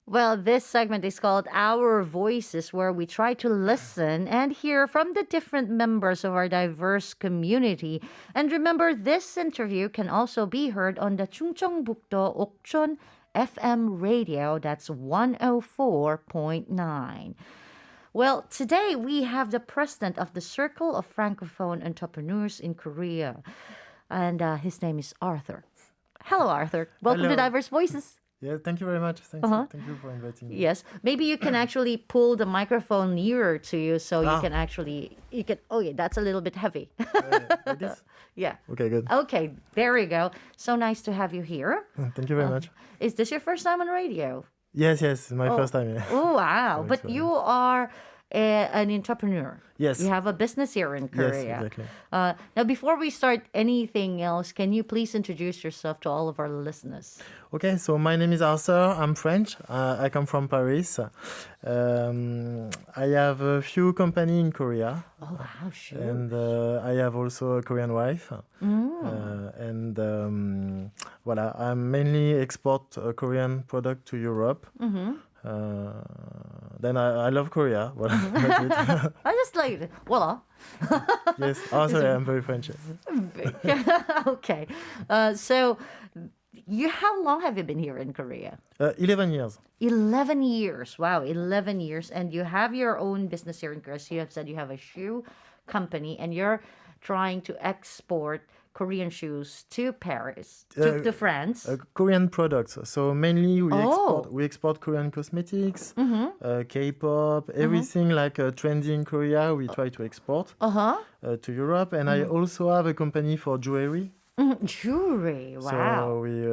Well, this segment is called Our Voices, where we try to listen and hear from the different members of our diverse community. And remember, this interview can also be heard on the Chungcheongbuk-do Okchon FM radio. That's 104.9. Well, today we have the president of the Circle of Francophone Entrepreneurs in Korea, and his name is Arthur. Hello, Arthur. Welcome to Hello. Diverse Voices. Yeah, thank you very much. Thank you for inviting me. Yes, maybe you can actually pull the microphone nearer to you so you can oh yeah, that's a little bit heavy. Like this? Yeah. Okay, good. Okay, there you go. So nice to have you here. Thank you very much. Is this your first time on radio? Yes, my first time. Yeah. Oh, wow. Very But sorry. you are an entrepreneur. Yes. You have a business here in Korea. Yes, exactly. Now, before we start anything else, can you please introduce yourself to all of our listeners? Okay, so my name is Arthur. I'm French. I come from Paris. I have a few companies in Korea. Oh, wow, sure. And I have also a Korean wife. And voilà, I mainly export Korean product to Europe. Then I love Korea. Voilà, that's it. I just like it. Voila. Yes. Oh, sorry, I'm very French. Okay. So, how long have you been here in Korea? 11 years. 11 years. Wow, 11 years. And you have your own business here in Korea. So you have said you have a shoe company and you're trying to export Korean shoes to Paris, to France. Korean products. So mainly Oh. we export Korean cosmetics, K-pop, everything like trendy in Korea. We try to export to Europe. And I also have a company for jewelry. Jewelry. Wow. So we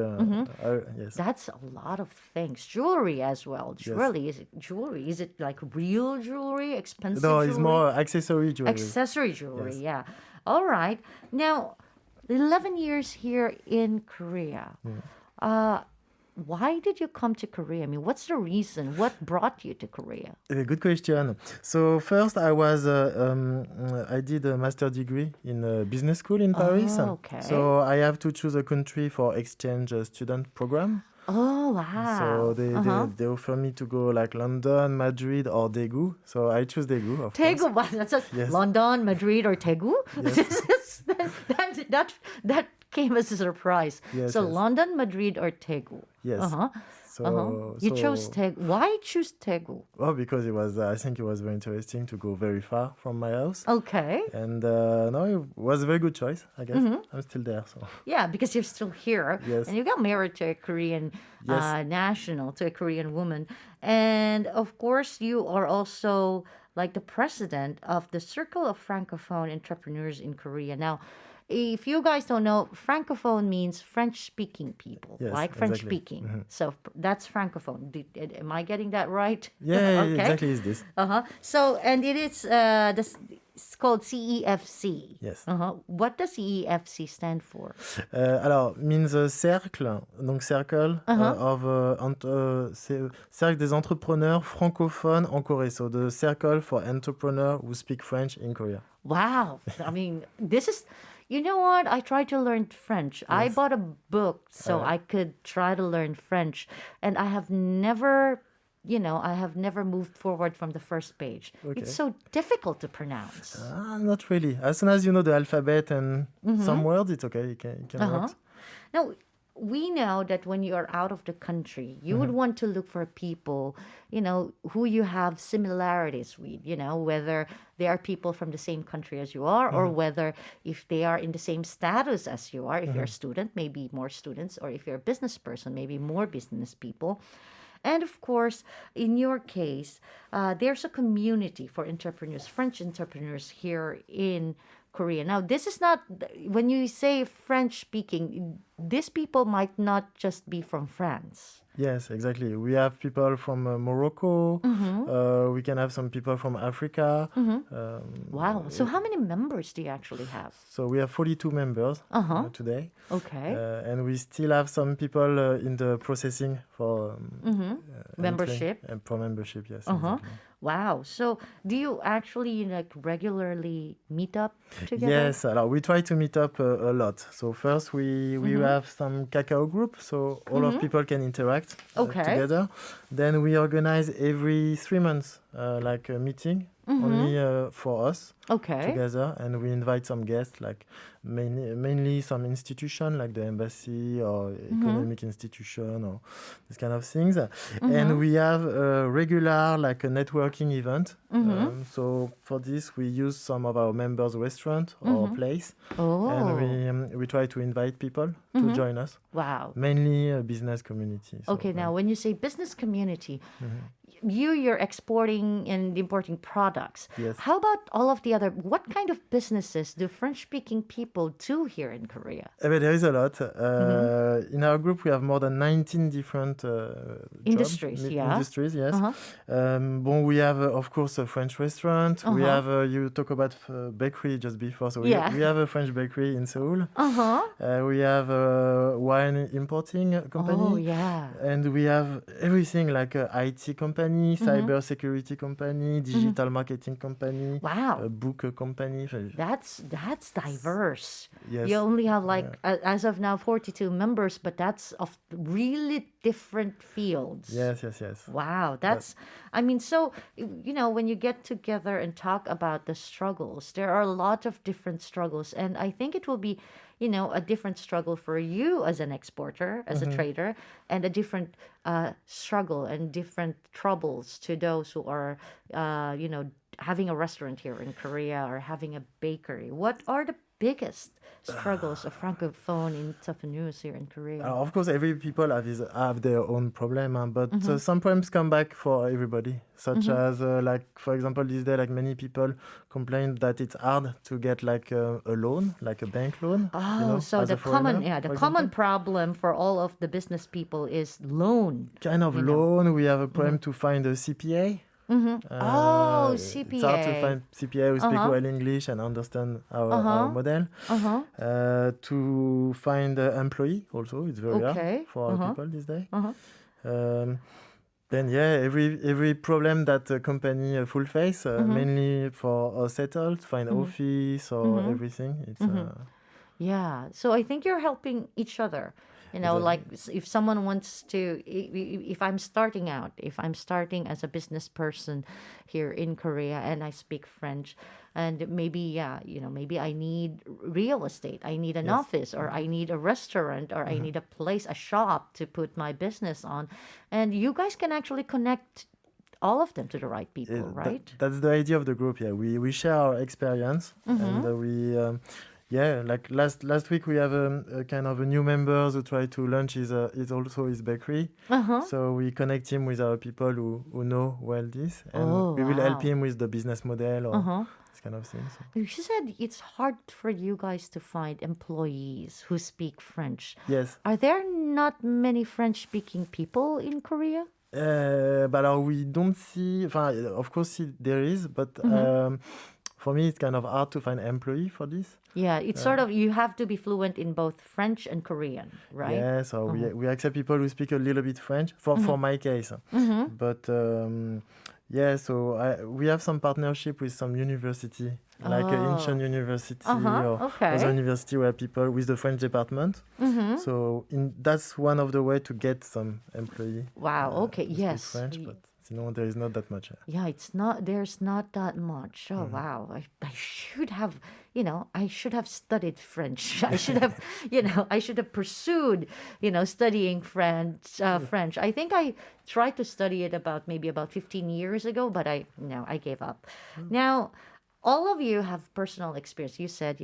yes. That's a lot of things. Jewelry as well. Jewelry. Is it jewelry? Is it like real jewelry? Expensive No, jewelry? it's more accessory jewelry. Accessory jewelry, Yes. yeah. All right. Now, 11 years here in Korea. Why did you come to Korea? I mean, what's the reason? What brought you to Korea? Good question. So first, I did a master degree in a business school in Paris. okay. So I have to choose a country for exchange student program. Oh, wow. So they offer me to go like London, Madrid, or Daegu. So I choose Daegu, of course. Daegu, wow, that's just Yes. London, Madrid, or Daegu? Yes. that came as a surprise. Yes, So yes. London, Madrid, or Daegu? Yes. So You chose Daegu. Why choose Daegu? Well, because I think it was very interesting to go very far from my house. Okay. And no, it was a very good choice, I guess. I'm still there, so. Yeah, because you're still here. Yes. And you got married to a Korean Yes. national, to a Korean woman. And of course, you are also like the president of the Circle of Francophone Entrepreneurs in Korea. Now, if you guys don't know, Francophone means French-speaking people, Yes, like exactly. French-speaking. So that's Francophone. Am I getting that right? Yeah, Okay. exactly is this. So, and it is it's called CEFC. Yes. What does CEFC stand for? Alors, means cercle, donc cercle cercle des entrepreneurs francophones en Corée. So the circle for entrepreneurs who speak French in Korea. Wow. I mean, this is, you know what? I tried to learn French. I bought a book so I could try to learn French. And I have never moved forward from the first page. Okay. It's so difficult to pronounce. Not really. As soon as you know the alphabet and some words, it's okay. It can work. Now, we know that when you are out of the country, you would want to look for people, who you have similarities with, whether they are people from the same country as you are, or whether if they are in the same status as you are. If you're a student, maybe more students, or if you're a business person, maybe more business people. And of course, in your case, there's a community for entrepreneurs, French entrepreneurs here in Korea. Now, this is not, when you say French speaking, these people might not just be from France. Yes, exactly. We have people from Morocco. We can have some people from Africa. Wow. So how many members do you actually have? So we have 42 members today. Okay. And we still have some people in the processing for Membership. And for membership, yes. Uh-huh. Exactly. Wow. So do you actually like regularly meet up together? Yes, we try to meet up a lot. So first we have some cacao group, so all of people can interact Okay. together. Then we organize every 3 months like a meeting only for us Okay. together, and we invite some guests, like mainly some institution like the embassy or economic institution or this kind of things. And we have a regular like a networking event. So for this we use some of our members' restaurant or place, Oh. and we try to invite people to join us. Wow. Mainly a business community. So, Okay, now when you say business community, you're exporting and importing products. Yes. How about all of the other? What kind of businesses do French-speaking people do here in Korea? But there is a lot. In our group, we have more than 19 different Industries, yeah. Industries, yes. We have, of course, a French restaurant. We have, you talk about bakery just before. So we have a French bakery in Seoul. We have a wine importing company. Oh, yeah. And we have everything like a IT company, cyber security company, digital marketing company, Wow. a book company. That's diverse. Yes. You only have as of now 42 members, but that's of really different fields. Yes. Wow, that's I mean, so when you get together and talk about the struggles, there are a lot of different struggles, and I think it will be a different struggle for you as an exporter, as a trader, and a different struggle and different troubles to those who are having a restaurant here in Korea or having a bakery. What are the biggest struggles of francophone entrepreneurs here in Korea? Of course, every people have their own problem, but some problems come back for everybody, such as like, for example, this day, like many people complain that it's hard to get like a loan, like a bank loan. Oh, so as the a foreigner, common problem for all of the business people is loan. Kind of loan. We have a problem to find a CPA. CPA. It's hard to find CPA who speak well English and understand our model. To find an employee also, it's very hard for our people these days. Then every problem that a company full face, mainly for settle, to find office or everything. It's Yeah, so I think you're helping each other. Like if someone wants to, if I'm starting as a business person here in Korea and I speak French, and maybe I need real estate, I need an office, or I need a restaurant, or I need a place, a shop to put my business on, and you guys can actually connect all of them to the right people, right? That's the idea of the group. Yeah, we share our experience, and we. Like last week we have a kind of a new member who tried to launch his bakery. So we connect him with our people who know well this, and we will help him with the business model or this kind of thing. So. You said it's hard for you guys to find employees who speak French. Yes. Are there not many French-speaking people in Korea? But we don't see. Of course, there is, but. For me, it's kind of hard to find employee for this. Yeah, it's sort of, you have to be fluent in both French and Korean, right? Yeah, so we accept people who speak a little bit French, for my case. But so we have some partnership with some university, like Incheon University or other university where people with the French department. So that's one of the way to get some employee. Wow, okay, yes. French, but there is not that much. Yeah, there's not that much. Oh, wow. I should have, I should have studied French. I should have pursued, studying French. I think I tried to study it about 15 years ago, but I gave up. Now, all of you have personal experience. You said,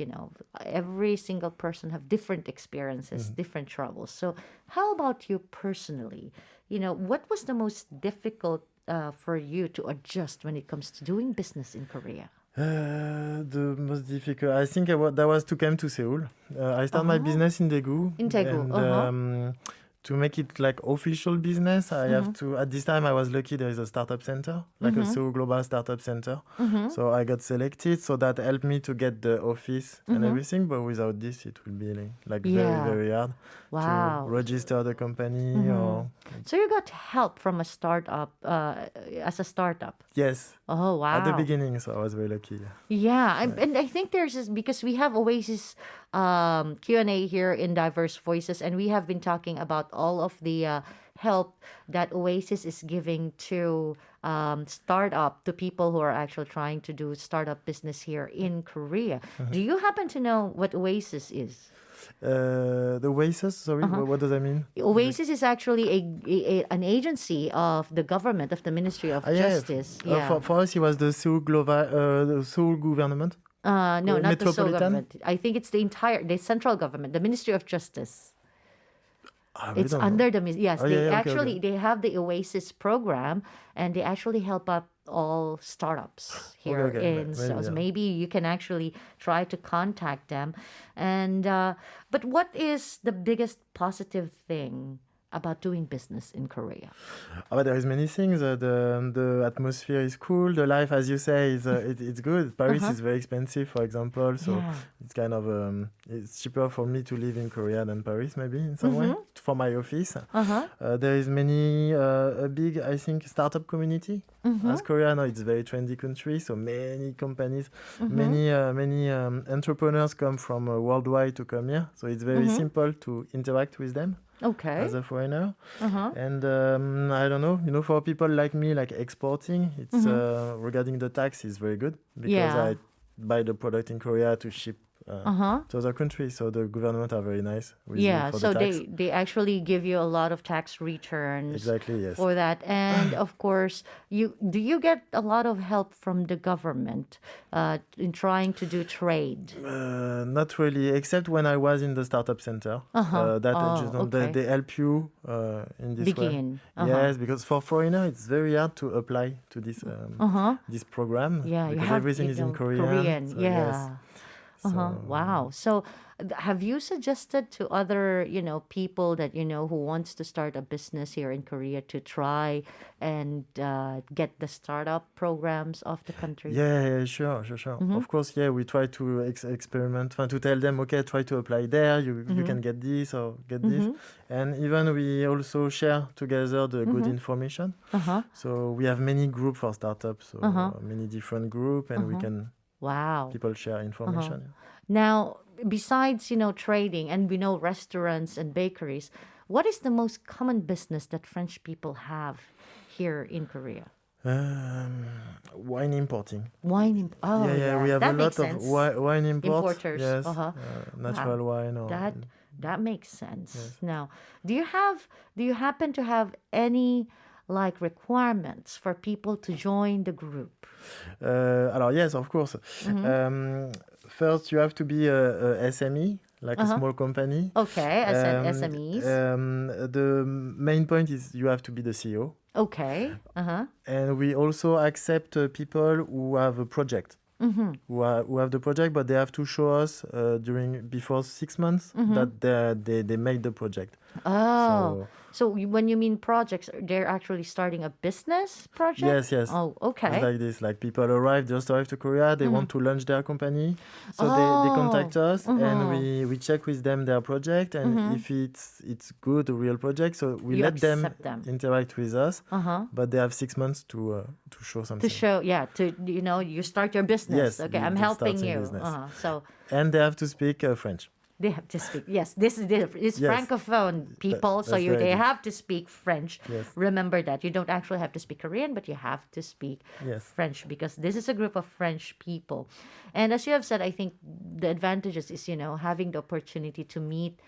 every single person have different experiences, different troubles. So how about you personally? What was the most difficult for you to adjust when it comes to doing business in Korea? The most difficult, I think, that was to come to Seoul. I started my business in Daegu. In Daegu, and, to make it like official business, I have to, at this time I was lucky there is a startup center, like a Seoul Global Startup Center. So I got selected, so that helped me to get the office and everything, but without this it will be like Yeah. very, very hard Wow. to register the company or... So you got help from a startup, as a startup. Yes, Oh, wow. at the beginning, so I was very lucky. Yeah, and I think there's this because we have Oasis Q&A here in Diverse Voices, and we have been talking about all of the help that Oasis is giving to startup, to people who are actually trying to do startup business here in Korea. Do you happen to know what Oasis is? The Oasis, sorry, what does that mean? Oasis is actually an agency of the government, of the Ministry of Justice. For us, it was the Seoul the Seoul government. No, not the Seoul Metropolitan? government. I think it's the central government, the Ministry of Justice. It's under the yes. They actually they have the Oasis program, and they actually help out all startups here in Seoul. So maybe you can actually try to contact them. And but what is the biggest positive thing about doing business in Korea? But there is many things. The atmosphere is cool. The life, as you say, is it's good. Paris is very expensive, for example. So it's kind of it's cheaper for me to live in Korea than Paris, maybe in some way for my office. There is many a big, I think, startup community. As Korea now, it's a very trendy country. So many companies, many entrepreneurs come from worldwide to come here. So it's very simple to interact with them. Okay. As a foreigner. And I don't know, for people like me, like exporting, it's regarding the tax is very good because I buy the product in Korea to ship to other countries. So the government are very nice with me for so the tax. they actually give you a lot of tax returns. Exactly, yes. For that. And of course, do you get a lot of help from the government in trying to do trade? Not really, except when I was in the startup center. They help you in this Begin. way. Yes, because for foreigner it's very hard to apply to this this program. Yeah, because everything is in Korean. So yes. Wow. So have you suggested to other, people that who wants to start a business here in Korea to try and get the startup programs of the country? Yeah, sure. Of course, we try to experiment, to tell them, okay, try to apply there, you can get this or get this. And even we also share together the good information. So we have many groups for startups, so many different groups, and we can... Wow. People share information. Now, besides, trading, and we know restaurants and bakeries, what is the most common business that French people have here in Korea? Wine importing. We have a lot sense. of wine importers. Yes, natural wine. Or, that makes sense. Yes. Now, do you happen to have any requirements for people to join the group? Yes, of course. First, you have to be a SME, like a small company. Okay, as SMEs. The main point is you have to be the CEO. Okay. And we also accept people who have a project. Who have the project, but they have to show us before 6 months that they made the project. Oh, so when you mean projects, they're actually starting a business project? Yes. Oh, okay. It's like this, like people just arrived to Korea, they want to launch their company, so they contact us and we check with them their project, and if it's good, a real project, so we let them interact with us, but they have 6 months to show something. To show, you start your business. Yes, okay, I'm helping you. So and they have to speak French. They have to speak. Yes, this is it's francophone people, so they have to speak French. Yes. Remember that you don't actually have to speak Korean, but you have to speak French because this is a group of French people. And as you have said, I think the advantages is having the opportunity to meet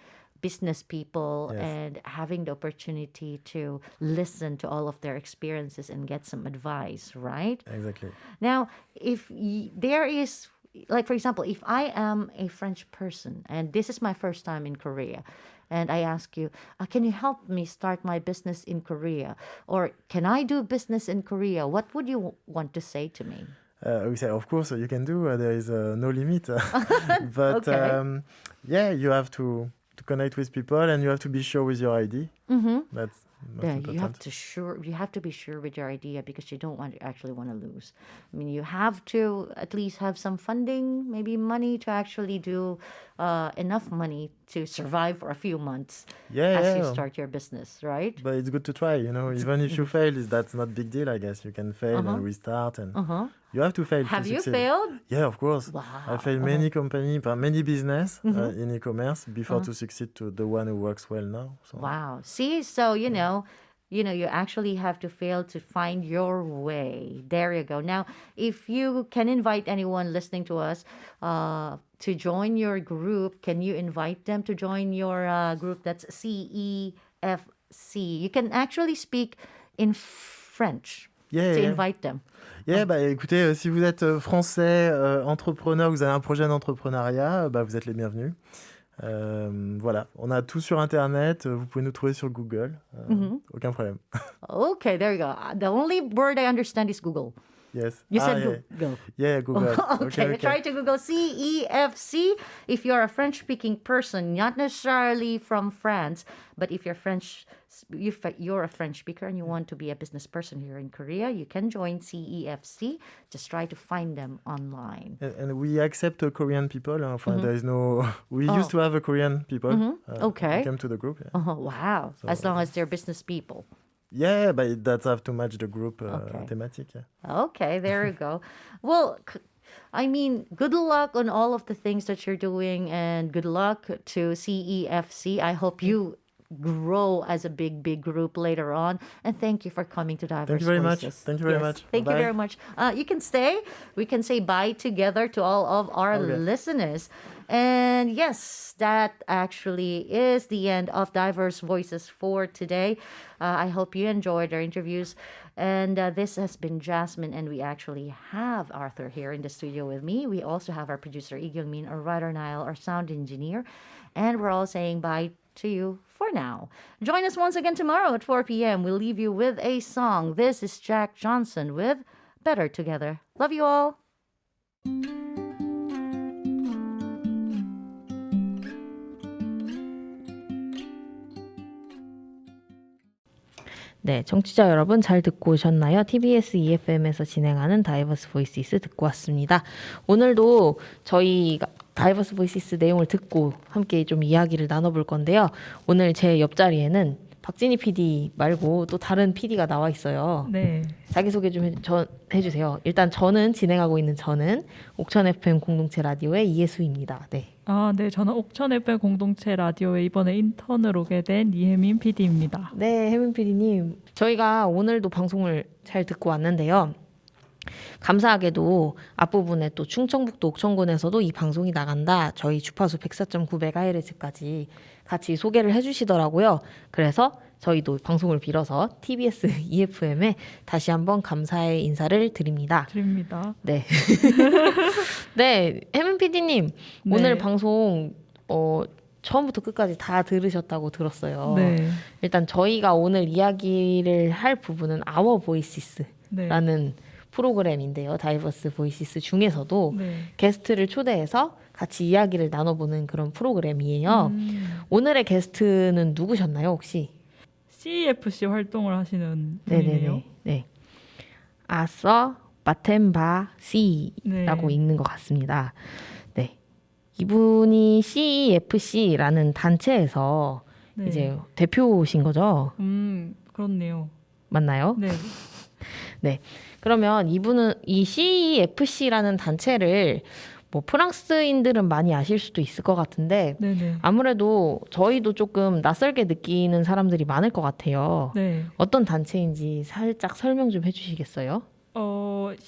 business people and having the opportunity to listen to all of their experiences and get some advice, right? Exactly. Now, if there is, for example, if I am a French person and this is my first time in Korea, and I ask you, can you help me start my business in Korea? Or can I do business in Korea? What would you want to say to me? We say, of course, you can do. There is no limit. But you have to to connect with people, and you have to be sure with your ID. That's most Yeah, important. you have to be sure with your idea because you don't actually want to lose. I mean, you have to at least have some funding, maybe money to actually do enough money to survive for a few months as you Yeah. start your business, right? But it's good to try, even if you fail, that's not big deal, I guess. You can fail and restart, and you have to fail Have to you succeed. failed? Yeah, of course. Wow. I failed many companies, many business in e-commerce before to succeed to the one who works well now. So. Wow. See, so you actually have to fail to find your way. There you go. Now, if you can invite anyone listening to us to join your group, can you invite them to join your group? That's CEFC. You can actually speak in French Yeah, to yeah. invite them. Yeah, bah, écoutez, si vous êtes français, entrepreneur, vous avez un projet d'entrepreneuriat, vous êtes les bienvenus. Voilà, on a tout sur Internet, vous pouvez nous trouver sur Google, aucun problème. Okay, there you go. The only word I understand is Google. Yes. You said yeah. Google. Yeah, Google. Okay, try to Google CEFC if you're a French-speaking person, not necessarily from France, but if you're a French speaker and you want to be a business person here in Korea, you can join CEFC. Just try to find them online. And we accept Korean people. There is no. We used to have a Korean people. Okay. Who came to the group. Yeah. Oh, wow. As long as they're business people. Yeah, but that have to match the group thematic. Yeah. Okay, there you go. Well, I mean, good luck on all of the things that you're doing and good luck to CEFC. I hope you grow as a big group later on. And thank you for coming to Diverse Thank you very much. Voices. Thank you very much. Thank you Bye. very much. You can stay. We can say bye together to all of our listeners. And yes, that actually is the end of Diverse Voices for today. I hope you enjoyed our interviews. And this has been Jasmine, and we actually have Arthur here in the studio with me. We also have our producer, Lee Kyung-min, our writer, Niall, our sound engineer. And we're all saying bye to you for now. Join us once again tomorrow at 4 p.m. We'll leave you with a song. This is Jack Johnson with Better Together. Love you all. 네, 청취자 여러분 잘 듣고 오셨나요? TBS EFM에서 진행하는 다이버스 보이시스 듣고 왔습니다. 오늘도 저희가 다이버스 보이시스 내용을 듣고 함께 좀 이야기를 나눠볼 건데요. 오늘 제 옆자리에는 박진희 PD 말고 또 다른 PD가 나와 있어요. 네. 자기소개 좀 해주세요. 일단 저는 옥천 FM 공동체 라디오의 이예수입니다. 네. 네. 저는 옥천 FM 공동체 라디오에 이번에 인턴으로 오게 된 이혜민 PD입니다. 네, 혜민 PD님. 저희가 오늘도 방송을 잘 듣고 왔는데요. 감사하게도 앞부분에 또 충청북도 옥천군에서도 이 방송이 나간다. 저희 주파수 104.9MHz까지 같이 소개를 해주시더라고요. 그래서 저희도 방송을 빌어서 TBS EFM에 다시 한번 감사의 인사를 드립니다. 네. 네, 혜민 PD님. 네. 오늘 방송 처음부터 끝까지 다 들으셨다고 들었어요. 네. 일단 저희가 오늘 이야기를 할 부분은 아워 보이시스라는 프로그램인데요. 다이버스 보이시스 중에서도 게스트를 초대해서 같이 이야기를 나눠보는 그런 프로그램이에요. 오늘의 게스트는 누구셨나요, 혹시? CEFC 활동을 하시는 분이네요. 네. 아서 바텐바 C라고 읽는 것 같습니다. 네. 이분이 CEFC라는 단체에서 이제 대표신 거죠? 그렇네요. 맞나요? 네. 네. 그러면 이분은 이 CEFC라는 단체를 뭐 프랑스인들은 많이 아실 수도 있을 것 같은데 아무래도 저희도 조금 낯설게 느끼는 사람들이 많을 것 같아요. 네. 어떤 단체인지 살짝 설명 좀 해주시겠어요?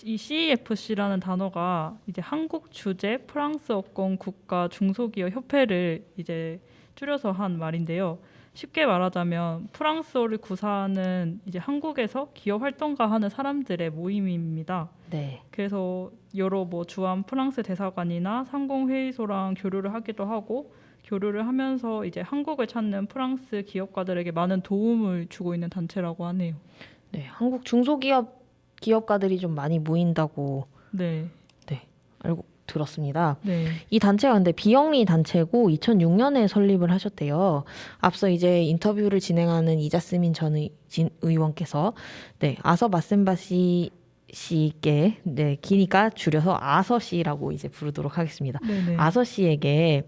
이 CEFC라는 단어가 이제 한국 주재 프랑스 어권 국가 중소기업 협회를 이제 줄여서 한 말인데요. 쉽게 말하자면 프랑스어를 구사하는 이제 한국에서 기업 활동가 하는 사람들의 모임입니다. 네. 그래서 여러 주한 프랑스 대사관이나 상공회의소랑 교류를 하기도 하고 교류를 하면서 이제 한국을 찾는 프랑스 기업가들에게 많은 도움을 주고 있는 단체라고 하네요. 네, 한국 중소기업가들이 좀 많이 모인다고 들었습니다. 네. 이 단체가 근데 비영리 단체고 2006년에 설립을 하셨대요. 앞서 이제 인터뷰를 진행하는 이자스민 전 의원께서 네, 아서 마센바시 씨께 네, 기니까 줄여서 아서 씨라고 이제 부르도록 하겠습니다. 네네. 아서 씨에게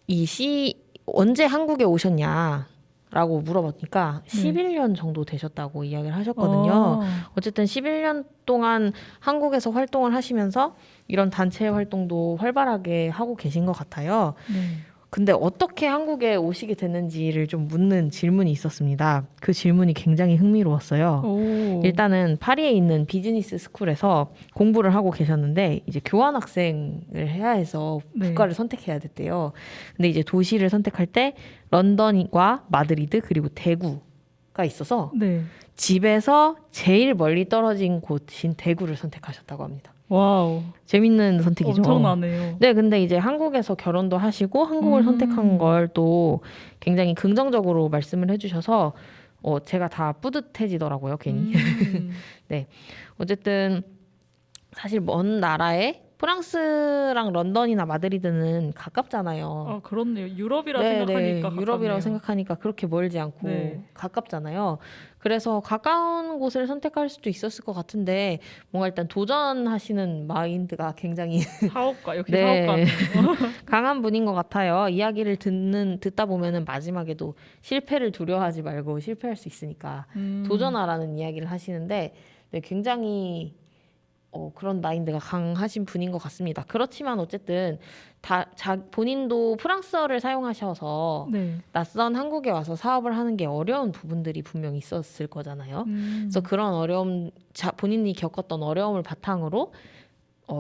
이 씨 언제 한국에 오셨냐라고 물어보니까 네. 11년 정도 되셨다고 이야기를 하셨거든요. 어쨌든 11년 동안 한국에서 활동을 하시면서 이런 단체 활동도 활발하게 하고 계신 것 같아요. 네. 근데 어떻게 한국에 오시게 됐는지를 좀 묻는 질문이 있었습니다. 그 질문이 굉장히 흥미로웠어요. 오. 일단은 파리에 있는 비즈니스 스쿨에서 공부를 하고 계셨는데 이제 교환학생을 해야 해서 네. 국가를 선택해야 됐대요. 근데 이제 도시를 선택할 때 런던과 마드리드 그리고 대구가 있어서 네. 집에서 제일 멀리 떨어진 곳인 대구를 선택하셨다고 합니다. 와우. 재밌는 선택이죠. 엄청나네요. 네, 근데 이제 한국에서 결혼도 하시고 한국을 선택한 걸 또 굉장히 긍정적으로 말씀을 해주셔서 제가 다 뿌듯해지더라고요, 괜히. 어쨌든 사실 먼 나라에 프랑스랑 런던이나 마드리드는 가깝잖아요. 아, 그렇네요. 유럽이라 네, 생각하니까 네. 유럽이라고 가깝네요. 생각하니까 그렇게 멀지 않고 네. 가깝잖아요. 그래서 가까운 곳을 선택할 수도 있었을 것 같은데 뭔가 일단 도전하시는 마인드가 굉장히 사업가 역시 네. 사업가. 강한 분인 것 같아요. 이야기를 듣다 보면은 마지막에도 실패를 두려워하지 말고 실패할 수 있으니까 도전하라는 이야기를 하시는데 네, 굉장히 그런 마인드가 강하신 분인 것 같습니다. 그렇지만 어쨌든 본인도 프랑스어를 사용하셔서 네. 낯선 한국에 와서 사업을 하는 게 어려운 부분들이 분명히 있었을 거잖아요. 그래서 그런 어려움, 본인이 겪었던 어려움을 바탕으로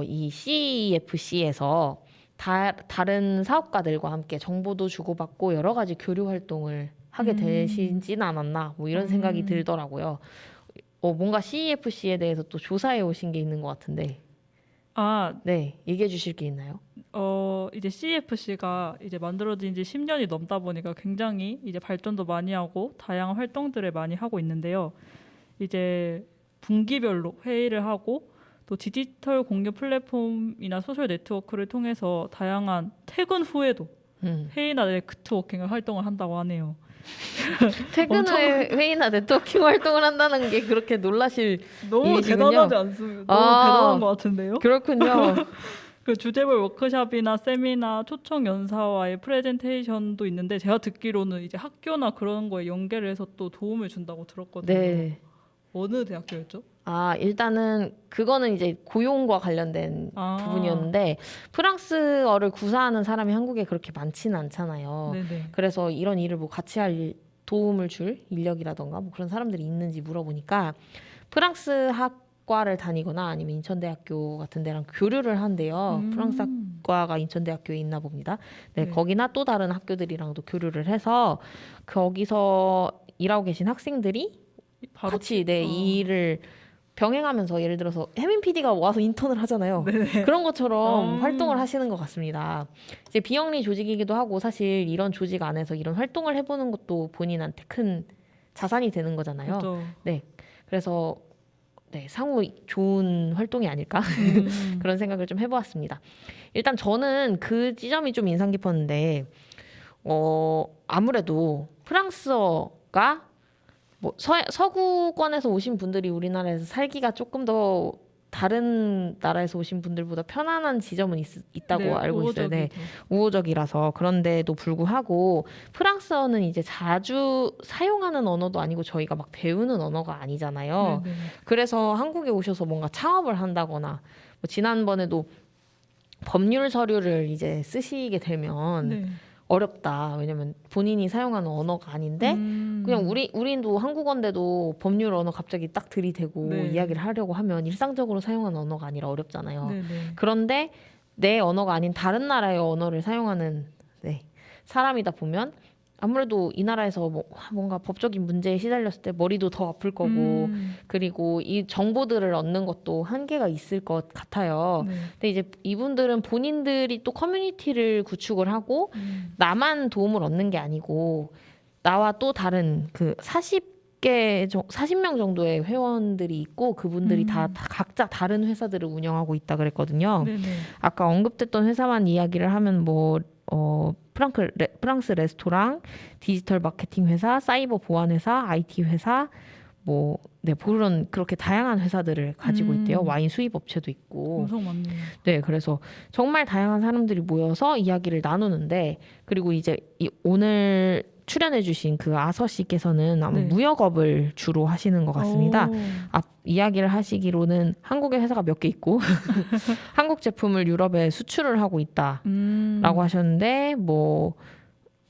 이 CEFC에서 다른 사업가들과 함께 정보도 주고받고 여러 가지 교류 활동을 하게 되시진 않았나 뭐 이런 생각이 들더라고요. 뭔가 CEFC에 대해서 또 조사해 오신 게 있는 것 같은데 아, 네, 얘기해 주실 게 있나요? 이제 CFC가 이제 만들어진 지 10년이 넘다 보니까 굉장히 이제 발전도 많이 하고 다양한 활동들을 많이 하고 있는데요. 이제 분기별로 회의를 하고 또 디지털 공유 플랫폼이나 소셜 네트워크를 통해서 다양한 퇴근 후에도 회의나 네트워킹을 활동을 한다고 하네요. 퇴근 후에 회의나 네트워킹 활동을 한다는 게 그렇게 놀라실 너무 일이시군요. 대단하지 않습니까? 너무 대단한 것 같은데요. 그렇군요. 그 주제별 워크숍이나 세미나, 초청 연사와의 프레젠테이션도 있는데 제가 듣기로는 이제 학교나 그런 거에 연계를 해서 또 도움을 준다고 들었거든요. 네. 어느 대학교였죠? 일단은 그거는 이제 고용과 관련된 부분이었는데 프랑스어를 구사하는 사람이 한국에 그렇게 많지는 않잖아요. 네네. 그래서 이런 일을 뭐 같이 할 도움을 줄 인력이라던가 뭐 그런 사람들이 있는지 물어보니까 프랑스 학과를 다니거나 아니면 인천대학교 같은 데랑 교류를 한대요. 프랑스 학과가 인천대학교에 있나 봅니다. 네, 네. 거기나 또 다른 학교들이랑도 교류를 해서 거기서 일하고 계신 학생들이 바로 같이 이 일을 병행하면서 예를 들어서 혜민 PD가 와서 인턴을 하잖아요. 네네. 그런 것처럼 활동을 하시는 것 같습니다. 이제 비영리 조직이기도 하고 사실 이런 조직 안에서 이런 활동을 해보는 것도 본인한테 큰 자산이 되는 거잖아요. 그렇죠. 네, 그래서 네, 상호 좋은 활동이 아닐까 그런 생각을 좀 해보았습니다. 일단 저는 그 지점이 좀 인상 깊었는데 아무래도 프랑스어가 뭐 서구권에서 오신 분들이 우리나라에서 살기가 조금 더 다른 나라에서 오신 분들보다 편안한 지점은 있다고 네, 알고 있어요. 네, 우호적이죠. 우호적이라서. 그런데도 불구하고 프랑스어는 이제 자주 사용하는 언어도 아니고 저희가 막 배우는 언어가 아니잖아요. 네네. 그래서 한국에 오셔서 뭔가 창업을 한다거나 뭐 지난번에도 법률 서류를 이제 쓰시게 되면 네. 어렵다. 왜냐면 본인이 사용하는 언어가 아닌데 그냥 우리도 한국어인데도 법률 언어 갑자기 딱 들이대고 네. 이야기를 하려고 하면 일상적으로 사용하는 언어가 아니라 어렵잖아요. 네네. 그런데 내 언어가 아닌 다른 나라의 언어를 사용하는 사람이다 보면 아무래도 이 나라에서 뭔가 법적인 문제에 시달렸을 때 머리도 더 아플 거고 그리고 이 정보들을 얻는 것도 한계가 있을 것 같아요. 네. 근데 이제 이분들은 본인들이 또 커뮤니티를 구축을 하고 나만 도움을 얻는 게 아니고 나와 또 다른 그 40 40명 정도의 회원들이 있고 그분들이 다 각자 다른 회사들을 운영하고 있다 그랬거든요. 네네. 아까 언급됐던 회사만 이야기를 하면 뭐 프랑스 레스토랑, 디지털 마케팅 회사, 사이버 보안 회사, IT 회사, 뭐 그렇게 다양한 회사들을 가지고 있대요. 와인 수입 업체도 있고. 엄청 많네요. 네, 그래서 정말 다양한 사람들이 모여서 이야기를 나누는데, 그리고 이제 오늘 출연해주신 그 아서 씨께서는 아마 네. 무역업을 주로 하시는 것 같습니다. 이야기를 하시기로는 한국에 회사가 몇 개 있고 한국 제품을 유럽에 수출을 하고 있다라고 하셨는데, 뭐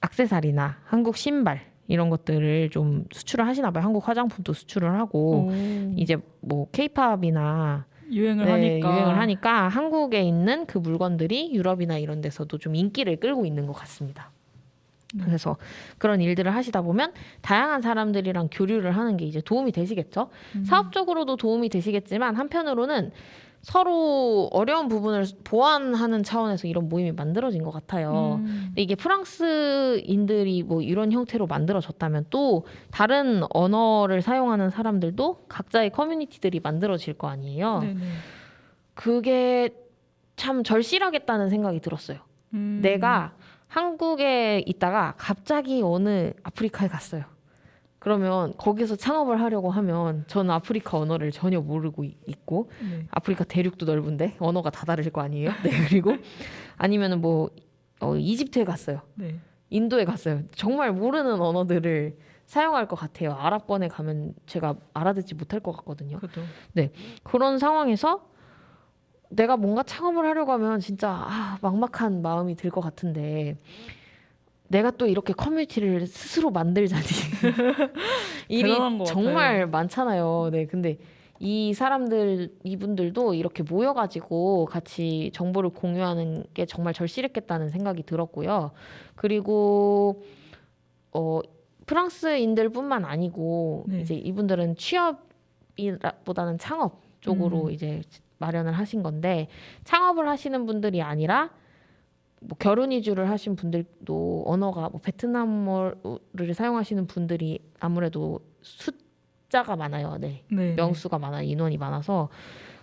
액세서리나 한국 신발 이런 것들을 좀 수출을 하시나 봐요. 한국 화장품도 수출을 하고 이제 뭐 케이팝이나 유행을 하니까 한국에 있는 그 물건들이 유럽이나 이런 데서도 좀 인기를 끌고 있는 것 같습니다. 그래서 그런 일들을 하시다 보면 다양한 사람들이랑 교류를 하는 게 이제 도움이 되시겠죠. 사업적으로도 도움이 되시겠지만 한편으로는 서로 어려운 부분을 보완하는 차원에서 이런 모임이 만들어진 것 같아요. 근데 이게 프랑스인들이 뭐 이런 형태로 만들어졌다면 또 다른 언어를 사용하는 사람들도 각자의 커뮤니티들이 만들어질 거 아니에요. 네네. 그게 참 절실하겠다는 생각이 들었어요. 내가 한국에 있다가 갑자기 어느 아프리카에 갔어요. 그러면 거기서 창업을 하려고 하면 저는 아프리카 언어를 전혀 모르고 있고 네. 아프리카 대륙도 넓은데 언어가 다 다를 거 아니에요. 네, 그리고 아니면은 뭐 이집트에 갔어요. 네. 인도에 갔어요. 정말 모르는 언어들을 사용할 것 같아요. 아랍권에 가면 제가 알아듣지 못할 것 같거든요. 그죠. 네, 그런 상황에서 내가 뭔가 창업을 하려고 하면 진짜 막막한 마음이 들 것 같은데 내가 또 이렇게 커뮤니티를 스스로 만들자니 일이 대단한 것 정말 같아요. 많잖아요. 네, 근데 이분들도 이렇게 모여가지고 같이 정보를 공유하는 게 정말 절실했겠다는 생각이 들었고요. 그리고 프랑스인들뿐만 아니고 네. 이제 이분들은 취업보다는 창업 쪽으로 이제 마련을 하신 건데, 창업을 하시는 분들이 아니라 뭐 결혼 이주를 하신 분들도 언어가 뭐 베트남어를 사용하시는 분들이 아무래도 숫자가 많아요. 네. 네. 명수가 많아요. 인원이 많아서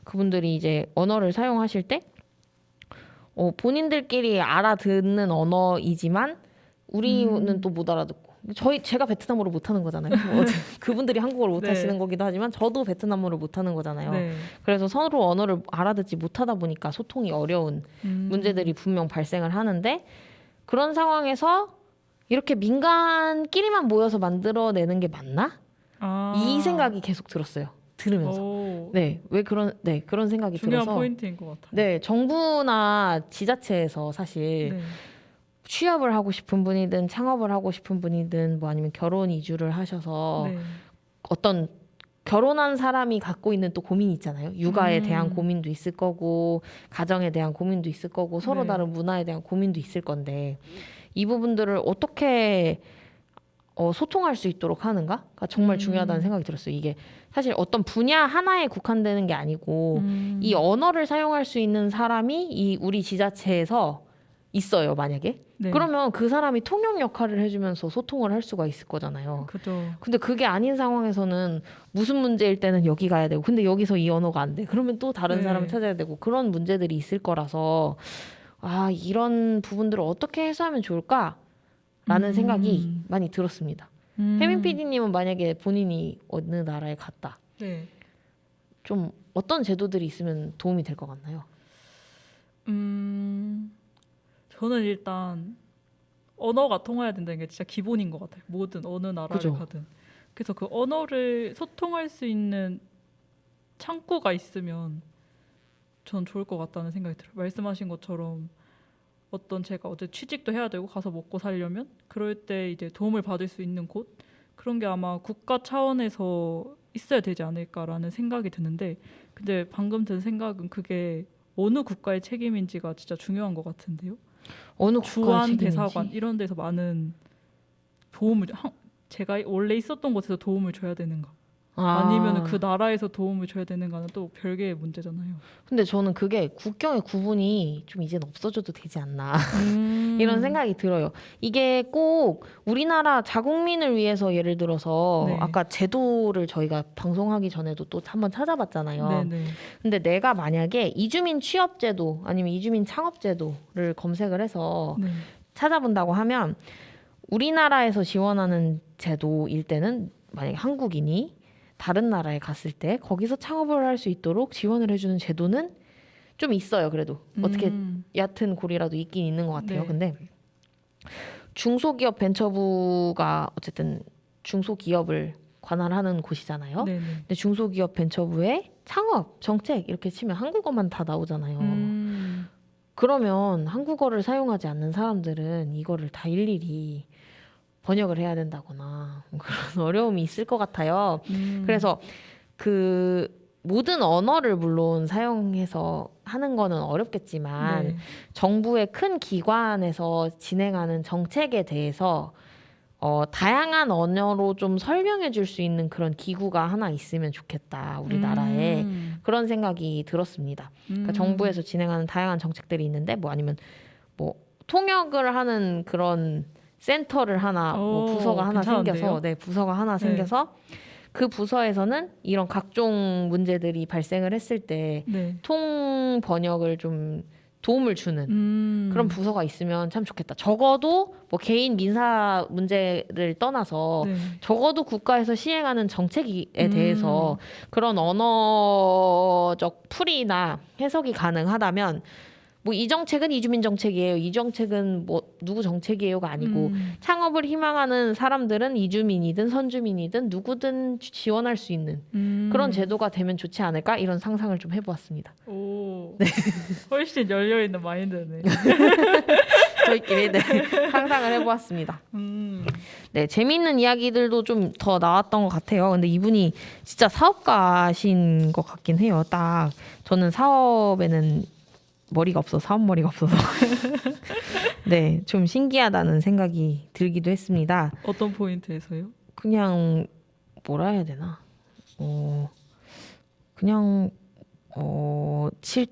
그분들이 이제 언어를 사용하실 때 본인들끼리 알아듣는 언어이지만 우리는 또 못 알아듣고, 제가 베트남어를 못하는 거잖아요. 그분들이 한국어를 못하시는 네. 거기도 하지만 저도 베트남어를 못하는 거잖아요. 네. 그래서 서로 언어를 알아듣지 못하다 보니까 소통이 어려운 문제들이 분명 발생을 하는데, 그런 상황에서 이렇게 민간끼리만 모여서 만들어내는 게 맞나? 이 생각이 계속 들었어요. 들으면서. 그런 생각이 중요한 들어서. 포인트인 것 같아요. 네, 정부나 지자체에서 사실 네. 취업을 하고 싶은 분이든 창업을 하고 싶은 분이든 뭐 아니면 결혼 이주를 하셔서 네. 어떤 결혼한 사람이 갖고 있는 또 고민이 있잖아요. 육아에 대한 고민도 있을 거고 가정에 대한 고민도 있을 거고 서로 네. 다른 문화에 대한 고민도 있을 건데, 이 부분들을 어떻게 소통할 수 있도록 하는가가 정말 중요하다는 생각이 들었어요. 이게 사실 어떤 분야 하나에 국한되는 게 아니고 이 언어를 사용할 수 있는 사람이 우리 지자체에서 있어요, 만약에. 네. 그러면 그 사람이 통역 역할을 해주면서 소통을 할 수가 있을 거잖아요. 그죠. 근데 그게 아닌 상황에서는 무슨 문제일 때는 여기 가야 되고, 근데 여기서 이 언어가 안 돼. 그러면 또 다른 네. 사람을 찾아야 되고, 그런 문제들이 있을 거라서 이런 부분들을 어떻게 해소하면 좋을까라는 생각이 많이 들었습니다. 혜민 PD님은 만약에 본인이 어느 나라에 갔다, 네. 좀 어떤 제도들이 있으면 도움이 될 것 같나요? 저는 일단 언어가 통해야 된다는 게 진짜 기본인 것 같아요. 뭐든 어느 나라를 그죠. 가든. 그래서 그 언어를 소통할 수 있는 창구가 있으면 전 좋을 것 같다는 생각이 들어요. 말씀하신 것처럼 제가 어제 취직도 해야 되고 가서 먹고 살려면 그럴 때 이제 도움을 받을 수 있는 곳, 그런 게 아마 국가 차원에서 있어야 되지 않을까라는 생각이 드는데, 근데 방금 든 생각은 그게 어느 국가의 책임인지가 진짜 중요한 것 같은데요. 어느 국가의 주한 책임인지. 대사관 이런 데서 많은 도움을 제가 원래 있었던 곳에서 도움을 줘야 되는가, 아니면 그 나라에서 도움을 줘야 되는가는 또 별개의 문제잖아요. 근데 저는 그게 국경의 구분이 좀 이젠 없어져도 되지 않나 이런 생각이 들어요. 이게 꼭 우리나라 자국민을 위해서 예를 들어서 네. 아까 제도를 저희가 방송하기 전에도 또 한번 찾아봤잖아요. 네네. 근데 내가 만약에 이주민 취업제도 아니면 이주민 창업제도를 검색을 해서 네. 찾아본다고 하면 우리나라에서 지원하는 제도일 때는 만약에 한국인이 다른 나라에 갔을 때 거기서 창업을 할 수 있도록 지원을 해주는 제도는 좀 있어요. 그래도 어떻게 얕은 고리라도 있긴 있는 것 같아요. 네. 근데 중소기업 벤처부가 어쨌든 중소기업을 관할하는 곳이잖아요. 네네. 근데 중소기업 벤처부에 창업, 정책 이렇게 치면 한국어만 다 나오잖아요. 그러면 한국어를 사용하지 않는 사람들은 이거를 다 일일이 번역을 해야 된다거나 그런 어려움이 있을 것 같아요. 그래서 그 모든 언어를 물론 사용해서 하는 거는 어렵겠지만 네. 정부의 큰 기관에서 진행하는 정책에 대해서 다양한 언어로 좀 설명해 줄 수 있는 그런 기구가 하나 있으면 좋겠다. 우리나라에. 그런 생각이 들었습니다. 그러니까 정부에서 진행하는 다양한 정책들이 있는데 뭐 아니면 뭐 통역을 하는 그런 센터를 하나 뭐 부서가 하나 괜찮은데요? 생겨서 부서가 하나 네. 생겨서 그 부서에서는 이런 각종 문제들이 발생을 했을 때 네. 통 번역을 좀 도움을 주는 그런 부서가 있으면 참 좋겠다. 적어도 뭐 개인 민사 문제를 떠나서 네. 적어도 국가에서 시행하는 정책에 대해서 그런 언어적 풀이나 해석이 가능하다면 뭐 이 정책은 이주민 정책이에요. 이 정책은 뭐 누구 정책이에요가 아니고 창업을 희망하는 사람들은 이주민이든 선주민이든 누구든 지원할 수 있는 그런 제도가 되면 좋지 않을까 이런 상상을 좀 해보았습니다. 오. 훨씬 열려 있는 마인드네. 저희끼리 상상을 해보았습니다. 네, 재미있는 이야기들도 좀 더 나왔던 것 같아요. 근데 이분이 진짜 사업가신 것 같긴 해요. 딱 저는 사업에는 머리가 없어서 사업 머리가 없어서 네, 좀 신기하다는 생각이 들기도 했습니다. 어떤 포인트에서요? 그냥 뭐라 해야 되나? 그냥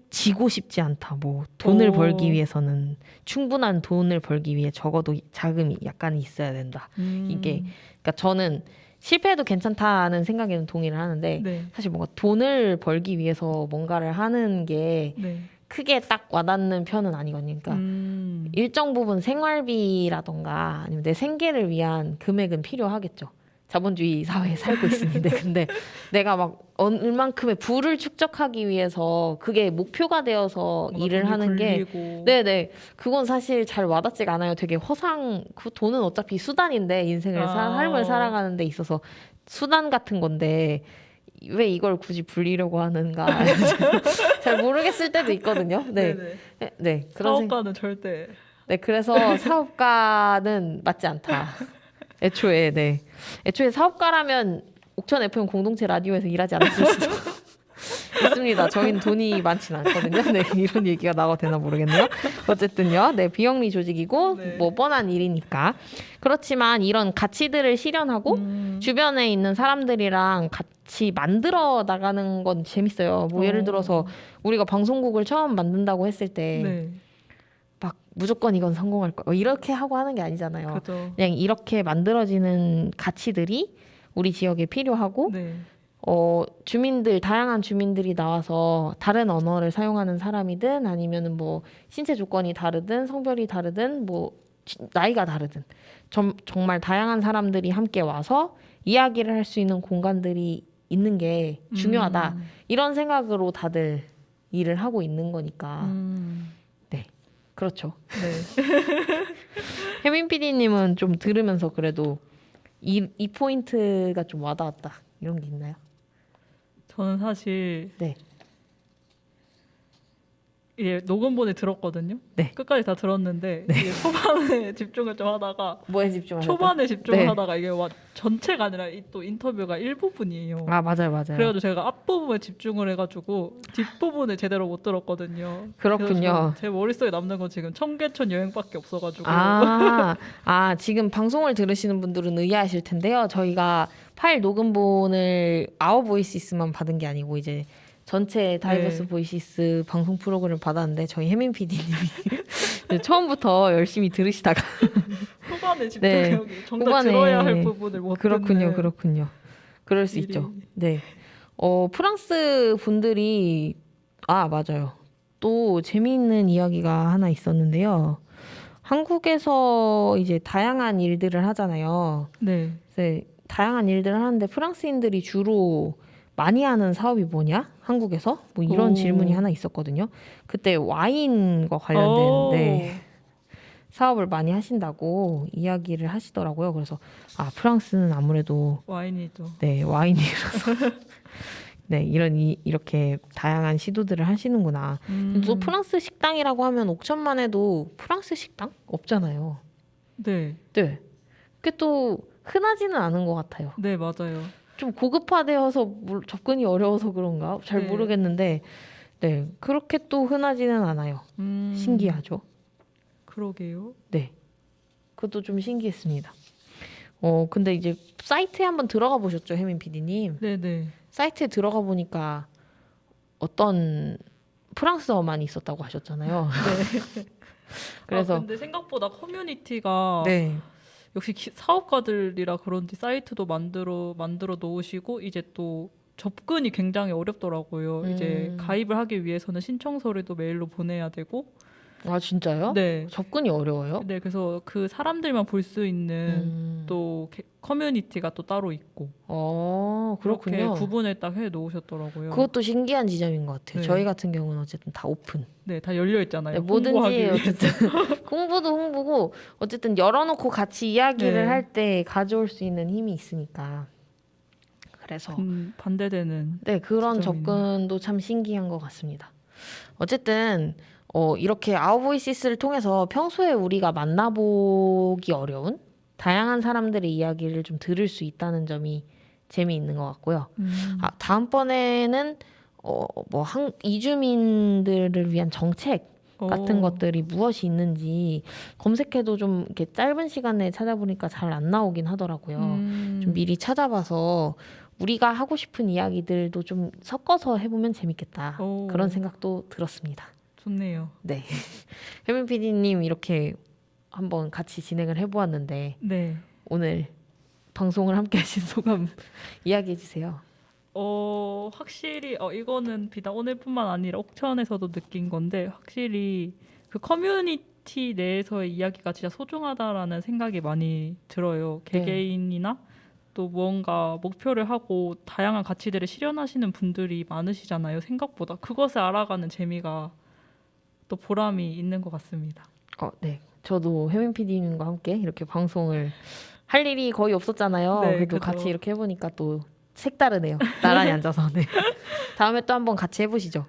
지고 싶지 않다. 뭐 돈을 벌기 위해서는 충분한 돈을 벌기 위해 적어도 자금이 약간 있어야 된다. 이게 그러니까 저는 실패해도 괜찮다는 생각에는 동의를 하는데 네. 사실 뭔가 돈을 벌기 위해서 뭔가를 하는 게 네. 크게 딱 와닿는 편은 아니거든요. 그러니까 일정 부분 생활비라던가 아니면 내 생계를 위한 금액은 필요하겠죠. 자본주의 사회에 살고 있으니. 근데 내가 막 얼만큼의 부를 축적하기 위해서 그게 목표가 되어서 일을 하는 게 네네 그건 사실 잘 와닿지가 않아요. 되게 그 돈은 어차피 수단인데 인생을 삶을 살아가는 데 있어서 수단 같은 건데 왜 이걸 굳이 불리려고 하는가 잘 모르겠을 때도 있거든요. 네, 네. 사업가는 절대. 네, 그래서 사업가는 맞지 않다. 애초에 애초에 사업가라면 옥천 FM 공동체 라디오에서 일하지 않았을 수도 있습니다. 저희는 돈이 많진 않거든요. 네, 이런 얘기가 나와도 되나 모르겠네요. 어쨌든요, 네, 비영리 조직이고 네. 뭐 뻔한 일이니까. 그렇지만 이런 가치들을 실현하고 주변에 있는 사람들이랑 같이 만들어 나가는 건 재밌어요. 뭐 예를 들어서 우리가 방송국을 처음 만든다고 했을 때. 네. 막 무조건 이건 성공할 거야. 이렇게 하고 하는 게 아니잖아요. 그죠. 그냥 이렇게 만들어지는 가치들이 우리 지역에 필요하고 네. 다양한 주민들이 나와서 다른 언어를 사용하는 사람이든 아니면은 뭐 신체 조건이 다르든 성별이 다르든 뭐 나이가 다르든 정말 다양한 사람들이 함께 와서 이야기를 할 수 있는 공간들이 있는 게 중요하다. 이런 생각으로 다들 일을 하고 있는 거니까. 그렇죠. 네. 혜민 PD님은 좀 들으면서 그래도 이 포인트가 좀 와닿았다 이런 게 있나요? 저는 사실 네. 이게 녹음본에 들었거든요. 네. 끝까지 다 들었는데 이게 초반에 집중을 좀 하다가 뭐에 집중하셨다? 초반에 집중을 네. 하다가 이게 전체가 아니라 또 인터뷰가 일부분이에요. 아 맞아요. 그래가지고 제가 앞부분에 집중을 해가지고 뒷부분을 제대로 못 들었거든요. 그렇군요. 그래서 제 머릿속에 남는 건 지금 청계천 여행밖에 없어가지고. 지금 방송을 들으시는 분들은 의아하실 텐데요. 저희가 파일 녹음본을 아워 보이시스만 받은 게 아니고 이제 전체 다이버스 네. 보이시스 방송 프로그램을 받았는데 저희 혜민 PD님이 처음부터 열심히 들으시다가 후반에 집중력이 네. 정작 후반에 들어야 할 부분을 못 그렇군요, 듣는 그렇군요. 그럴 수 일이. 있죠. 네. 프랑스 분들이 맞아요. 또 재미있는 이야기가 하나 있었는데요. 한국에서 이제 다양한 일들을 하잖아요. 네. 그래서 다양한 일들을 하는데 프랑스인들이 주로 많이 하는 사업이 뭐냐? 한국에서? 뭐 이런 오. 질문이 하나 있었거든요. 그때 와인과 관련된 네, 사업을 많이 하신다고 이야기를 하시더라고요. 그래서 프랑스는 아무래도 와인이죠. 네, 와인이라서 네, 이렇게 다양한 시도들을 하시는구나. 또 프랑스 식당이라고 하면 옥천만 해도 프랑스 식당 없잖아요. 네. 네. 그게 또 흔하지는 않은 것 같아요. 네, 맞아요. 좀 고급화되어서 접근이 어려워서 그런가? 잘 네. 모르겠는데, 네. 그렇게 또 흔하지는 않아요. 신기하죠? 그러게요. 네. 그것도 좀 신기했습니다. 근데 이제 사이트에 한번 들어가 보셨죠, 혜민 PD님? 네, 네. 사이트에 들어가 보니까 어떤 프랑스어만 있었다고 하셨잖아요. 그래서 근데 생각보다 커뮤니티가 네. 역시 사업가들이라 그런지 사이트도 만들어 놓으시고 이제 또 접근이 굉장히 어렵더라고요. 이제 가입을 하기 위해서는 신청 서류도 메일로 보내야 되고. 진짜요? 네. 접근이 어려워요? 네, 그래서 그 사람들만 볼 수 있는 또 커뮤니티가 또 따로 있고. 그렇군요. 그렇게 구분을 딱 해 놓으셨더라고요. 그것도 신기한 지점인 것 같아요. 네. 저희 같은 경우는 어쨌든 다 오픈. 네, 다 열려 있잖아요. 네, 뭐든지 홍보하기 위해서. 어쨌든 홍보도 홍보고 어쨌든 열어놓고 같이 이야기를 네. 할 때 가져올 수 있는 힘이 있으니까. 그래서 반대되는. 네, 그런 지점이네요. 접근도 참 신기한 것 같습니다. 어쨌든 이렇게 아웃보이시스를 통해서 평소에 우리가 만나보기 어려운 다양한 사람들의 이야기를 좀 들을 수 있다는 점이 재미있는 것 같고요. 다음번에는 이주민들을 위한 정책 같은 것들이 무엇이 있는지 검색해도 좀 이렇게 짧은 시간에 찾아보니까 잘 안 나오긴 하더라고요. 좀 미리 찾아봐서 우리가 하고 싶은 이야기들도 좀 섞어서 해보면 재밌겠다. 그런 생각도 들었습니다. 좋네요. 네. 혜민 PD님 이렇게 한번 같이 진행을 해보았는데 네. 오늘 방송을 함께 하신 소감 이야기해 주세요. 확실히 이거는 비단 오늘뿐만 아니라 옥천에서도 느낀 건데 확실히 그 커뮤니티 내에서의 이야기가 진짜 소중하다라는 생각이 많이 들어요. 네. 개개인이나 또 무언가 목표를 하고 다양한 가치들을 실현하시는 분들이 많으시잖아요. 생각보다 그것을 알아가는 재미가 또 보람이 있는 것 같습니다. 네. 저도 혜민 PD님과 함께 이렇게 방송을 할 일이 거의 없었잖아요. 네, 그래도 그죠. 같이 이렇게 해보니까 또 색다르네요. 나란히 앉아서. 네. 다음에 또 한번 같이 해보시죠.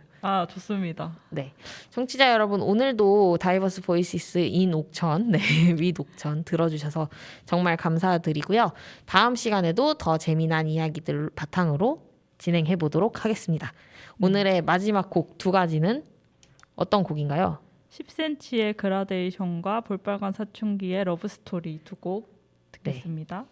좋습니다. 네. 청취자 여러분, 오늘도 다이버스 보이시스 인 옥천, 윗 옥천 들어주셔서 정말 감사드리고요. 다음 시간에도 더 재미난 이야기들 바탕으로 진행해 보도록 하겠습니다. 오늘의 마지막 곡 2가지는 어떤 곡인가요? 10cm의 그라데이션과 볼빨간 사춘기의 러브스토리 2곡 듣겠습니다.